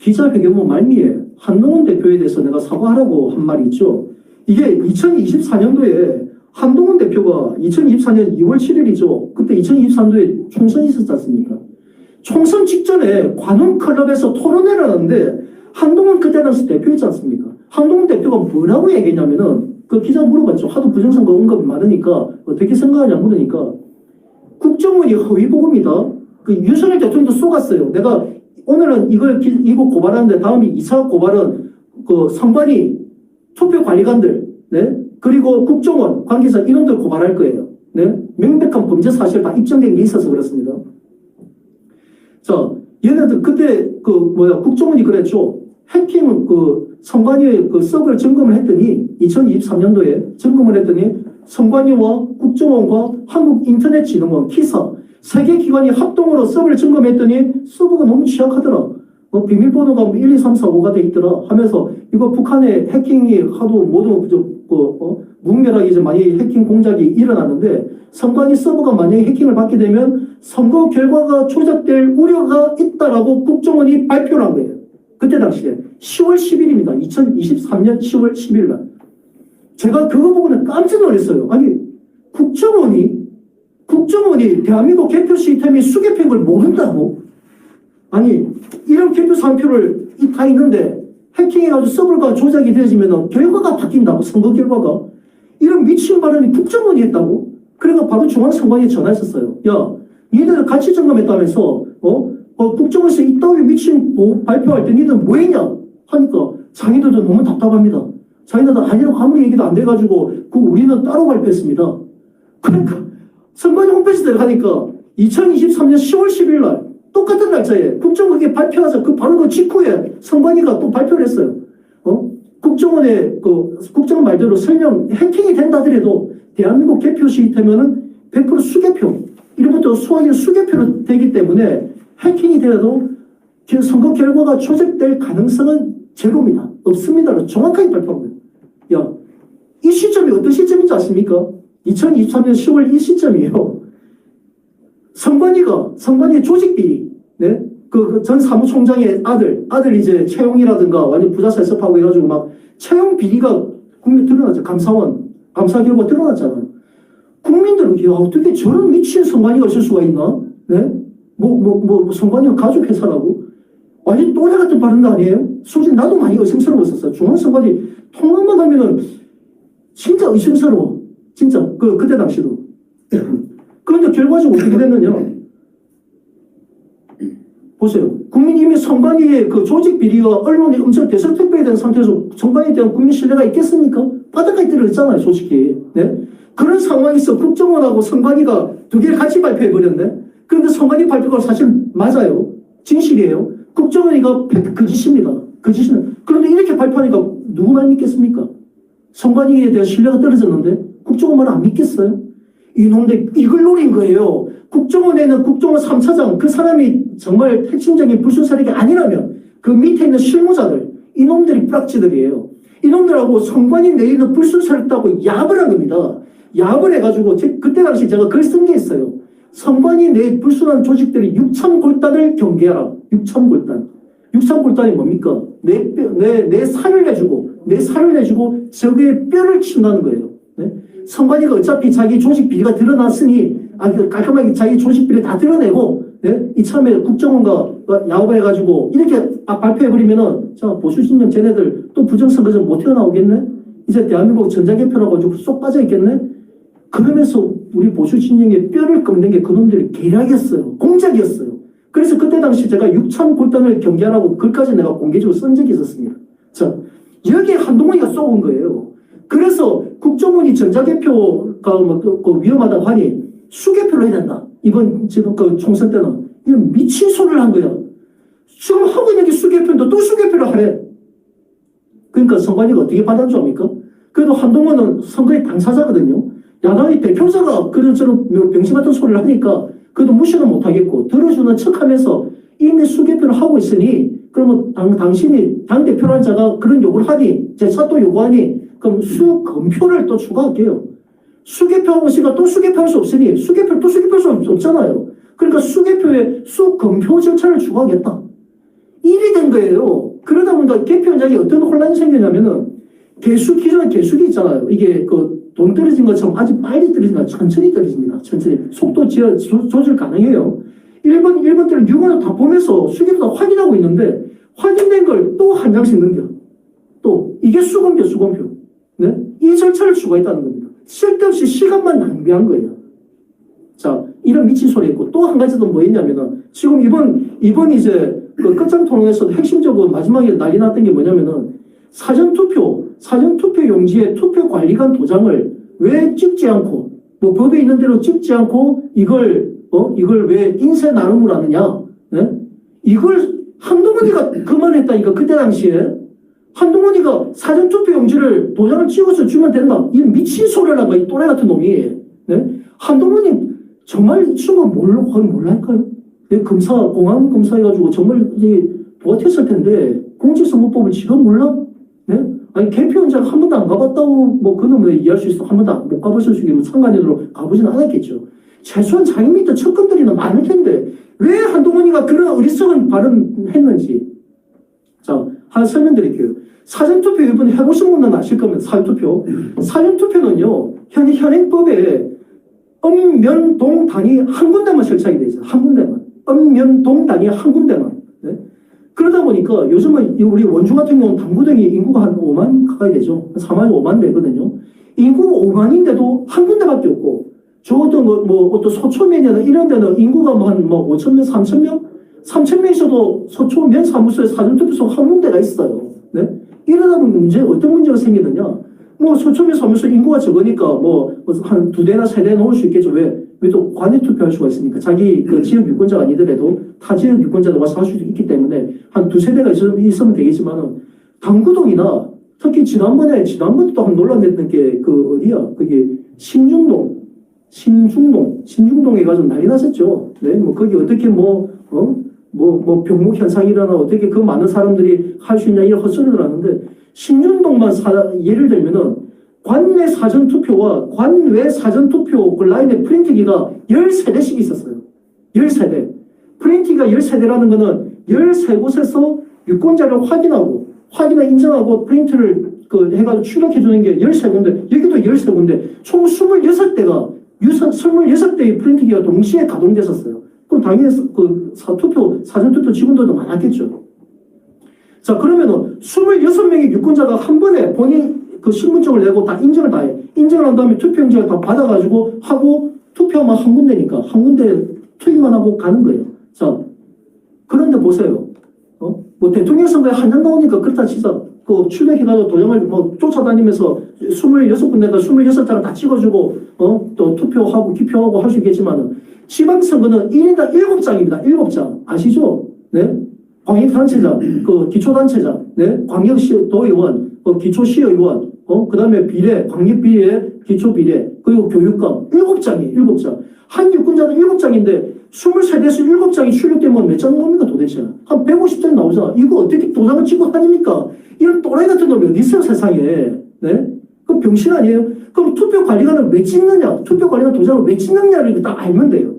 기자회견문 말미에 한동훈 대표에 대해서 내가 사과하라고 한 말이 있죠. 이게 2024년도에 한동훈 대표가 2024년 2월 7일이죠. 그때 2023년도에 총선이 있었지 않습니까? 총선 직전에 관훈클럽에서 토론회를 하는데 한동훈 그때 당시 대표였지 않습니까? 한동훈 대표가 뭐라고 얘기했냐면은 그 기자 물어봤죠. 하도 부정선거 언급이 많으니까 어떻게 생각하냐 물으니까 국정원이 허위 보고입니다. 그 윤석열 대통령도 쏘갔어요. 내가 오늘은 이거 고발하는데 다음에 2차 고발은 그 선관위 투표관리관들, 네? 그리고 국정원 관계자 이놈들 고발할 거예요. 네? 명백한 범죄 사실 다 입증된 게 있어서 그렇습니다. 자, 얘네들 그때 국정원이 그랬죠. 해킹 선관위의 서버를 점검을 했더니 2023년도에 점검을 했더니 선관위와 국정원과 한국인터넷진흥원 키사 세 개 기관이 합동으로 서버를 점검했더니 서버가 너무 취약하더라. 비밀번호가 1, 2, 3, 4, 5가 돼 있더라 하면서 이거 북한의 해킹이 하도 모두 무분별하게 이제 많이 해킹 공작이 일어났는데 선관위 서버가 만약에 해킹을 받게 되면 선거 결과가 조작될 우려가 있다라고 국정원이 발표를 한 거예요. 그때 당시에 10월 10일입니다. 2023년 10월 10일 날. 제가 그거 보고는 깜짝 놀랐어요. 아니 국정원이 대한민국 개표 시스템이 수개표인 걸 모른다고? 아니 이런 개표 상표를 다 있는데 해킹해가지고 서버가 조작이 되어지면 결과가 바뀐다고? 선거 결과가? 이런 미친 발언이 국정원이 했다고? 그래서 바로 중앙선관위에 전화했었어요. 야, 니들 같이 점검했다면서 국정원에서 이따위 미친 발표할 때 니들 뭐 했냐? 하니까 자기들도 너무 답답합니다. 자기들도 아니라고 아무리 얘기도 안 돼가지고 우리는 따로 발표했습니다. 그러니까 선관위 홈페이지 들어가니까 2023년 10월 10일 날 똑같은 날짜에 국정원이 발표하자 바로 그 직후에 선관위가 또 발표를 했어요. 국정원의 국정원 말대로 설령 해킹이 된다 하더라도 대한민국 개표 시스템은 100% 수개표 이런 것도 소화기 수개표로 되기 때문에 해킹이 되어도 선거 결과가 조작될 가능성은 제로입니다. 없습니다. 정확하게 발표합니다. 야, 이 시점이 어떤 시점인지 아십니까? 2023년 10월 이 시점이에요. 선관위 조직비리, 네? 전 사무총장의 아들 이제 채용이라든가 완전 부자 살섭하고 해가지고 막 채용 비리가 국민 드러났죠. 감사 결과 드러났잖아요. 국민들은 야, 어떻게 저런 미친 선관위가 있을 수가 있나? 네? 선관위가 가족 회사라고? 완전 또래 같은 발언도 아니에요? 솔직히 나도 많이 의심스러웠었어요. 중앙선관위 통화만 하면은 진짜 의심스러워. 진짜 그때 당시도. 그런데 결과적으로 어떻게 됐느냐? 보세요. 국민이 이미 선관위의 조직 비리와 언론이 엄청 대설특별히 상태에서 선관위에 대한 국민 신뢰가 있겠습니까? 바닥까지 떨어졌잖아요, 솔직히. 네? 그런 상황에서 국정원하고 선관위가 두 개를 같이 발표해버렸네? 그런데 선관위 발표가 사실 맞아요. 진실이에요. 국정원이가 거짓입니다. 거짓은. 그런데 이렇게 발표하니까 누구 말 믿겠습니까? 선관위에 대한 신뢰가 떨어졌는데 국정원 말 안 믿겠어요? 이놈들 이걸 노린 거예요. 국정원에는 국정원 3차장 그 사람이 정말 핵심적인 불순사력이 아니라면 그 밑에 있는 실무자들 이놈들이 뿌락지들이에요. 이놈들하고 선관위 내에 있는 불순사력다고 야합을 한 겁니다. 야합을 해가지고 그때 당시 제가 글 쓴 게 있어요. 선관위 내에 불순한 조직들이 6,000골단을 경계하라. 6,000골단. 6,000골단이 뭡니까? 내 살을 내주고 적의 뼈를 친다는 거예요. 네? 선관위가 어차피 자기 조직 비리가 드러났으니 깔끔하게 자기 조직 비리 다 드러내고 네? 이참에 국정원과 야합해가지고 이렇게 발표해버리면은 자 보수신령 쟤네들 또 부정선거전 못 튀어나오겠네? 이제 대한민국 전자개표라고 가지고 쏙 빠져있겠네? 그러면서 우리 보수신령의 뼈를 꺾는 게 그놈들의 계략이었어요. 공작이었어요. 그래서 그때 당시 제가 6,000골단을 경계하라고 글까지 내가 공개적으로 쓴 적이 있었습니다. 자, 여기에 한동훈이가 쏘은 거예요. 그래서 국정원이 전자개표가 위험하다고 하니 수개표로 해야 된다. 이번 지금 총선 때는 이런 미친 소리를 한 거야. 지금 하고 있는 게 수개표인데 또 수개표를 하래. 그러니까 선관위가 어떻게 받아준 줄 압니까? 그래도 한동훈은 선거의 당사자거든요. 야당의 대표자가 그런저런 병신 같은 소리를 하니까 그래도 무시는 못하겠고 들어주는 척하면서 이미 수개표를 하고 있으니 그러면 당신이 당대표라는 자가 그런 요구를 하니 재차 또 요구하니 그럼 수검표를 또 추가할게요. 수개표하고 있으니까 또 수개표할 수 없으니 수개표를 또 수개표할 수 없잖아요. 그러니까 수개표에 수검표 절차를 추가하겠다. 일이 된 거예요. 그러다 보니까 개표 현장에 어떤 혼란이 생기냐면은 기존의 개수기 있잖아요. 이게 그 돈 떨어진 것처럼 아주 빨리 떨어집니다. 천천히 떨어집니다. 천천히. 속도 조절 가능해요. 1번 때는 6번을 다 보면서 수기도 다 확인하고 있는데 확인된 걸 또 한 장씩 넘겨. 또 이게 수검표. 네? 이 절차를 추가했다는 겁니다. 쓸데없이 시간만 낭비한 거예요. 자, 이런 미친 소리 있고 또 한 가지도 뭐 있냐면은 지금 이번 이제 그 끝장 토론에서 핵심적으로 마지막에 난리 났던 게 뭐냐면은 사전투표 용지에 투표관리관 도장을 왜 찍지 않고 뭐 법에 있는 대로 찍지 않고 이걸 왜 인쇄 나눔을 하느냐? 네? 이걸 한동훈이가 그만했다니까 그때 당시에 한동훈이가 사전투표 용지를 도장을 찍어서 주면 된다. 이 미친 소리를 한 거야. 이 또래 같은 놈이. 네? 한동훈이 정말 이 친구가 몰랄까요? 공안 검사 해가지고 정말 이제 도와줬을 텐데 공직선거법을 지금 몰라? 네? 아니 개표 현장 한 번도 안 가봤다고 뭐 그는 왜 이해할 수 있어? 한 번도 못 가보실 수 있는 상관인으로 가보지는 않았겠죠. 최소한 자기 밑에 측근들이나 많을 텐데 왜 한동훈이가 그런 어리석은 발언했는지 자 설명드릴게요. 사전투표 이번에 해보신 분은 아실 거면 사전투표는요 현행법에 읍면동당이 한 군데만 설치하게 돼 있어요. 한 군데만. 읍면동당이 한 군데만. 네? 그러다 보니까 요즘은 우리 원주 같은 경우는 당구동이 인구가 한 5만 가까이 되죠. 4만 5만 되거든요. 인구가 5만인데도 한 군데밖에 없고 저 어떤 어떤 소초면이나 이런 데는 인구가 한 5천 명, 3천 명? 3천 명 있어도 소초면 사무소에 사전투표소 한 군데가 있어요. 네? 이러다 보면 어떤 문제가 생기느냐? 소초면 사무소 인구가 적으니까 한 2대나 3대 넣을 수 있겠죠. 왜 또 관내 투표할 수가 있으니까. 자기 그 지역 유권자가 아니더라도 타 지역 유권자도 와서 할 수도 있기 때문에 한 2-3대가 있으면 되겠지만은 당구동이나 특히 지난번에 또 한 논란됐던 게 그 어디야? 그게 신중동 해가지고 난리 났었죠. 네, 거기 어떻게 병목 현상이 일어나 어떻게 그 많은 사람들이 할 수 있냐 이런 헛소리를 하는데 신중동만 예를 들면은 관내 사전투표와 관외 사전투표 그 라인의 프린트기가 13대씩 있었어요. 13대. 프린트기가 13대라는 거는 13곳에서 유권자를 확인하고 인정하고 프린트를 해가지고 출력해주는 게 13군데, 여기도 13군데, 총 26대의 프린트기가 동시에 가동됐었어요. 그럼 당연히 사전투표 직원들도 많았겠죠. 자, 그러면은 26명의 유권자가 한 번에 본인 그 신분증을 내고 다 인정을 다 해. 인정을 한 다음에 투표용지를 다 받아가지고 하고 투표만 한 군데니까 한 군데 투입만 하고 가는 거예요. 자, 그런데 보세요. 대통령 선거에 한 장 나오니까 그렇다 치자. 출력해가지고 도장을 쫓아다니면서 26군데가 26장을 다 찍어주고, 또 투표하고 기표하고 할 수 있겠지만은, 지방선거는 1인당 7장입니다. 7장. 아시죠? 네? 광역단체장, 기초단체장, 네? 광역시도의원, 기초시의원, 그 다음에 비례, 광역비례, 기초비례, 그리고 교육감. 7장이에요. 7장. 한 유권자는 7장인데, 23대에서 7장이 출력되면 몇 장 나옵니까 도대체? 한 150장 나오잖아. 이거 어떻게 도장을 찍고 다닙니까? 이런 또라이 같은 놈이 어디 있어요 세상에. 네? 그럼 병신 아니에요? 그럼 투표관리관을 왜 찍느냐? 투표관리관 도장을 왜 찍느냐를 딱 알면 돼요.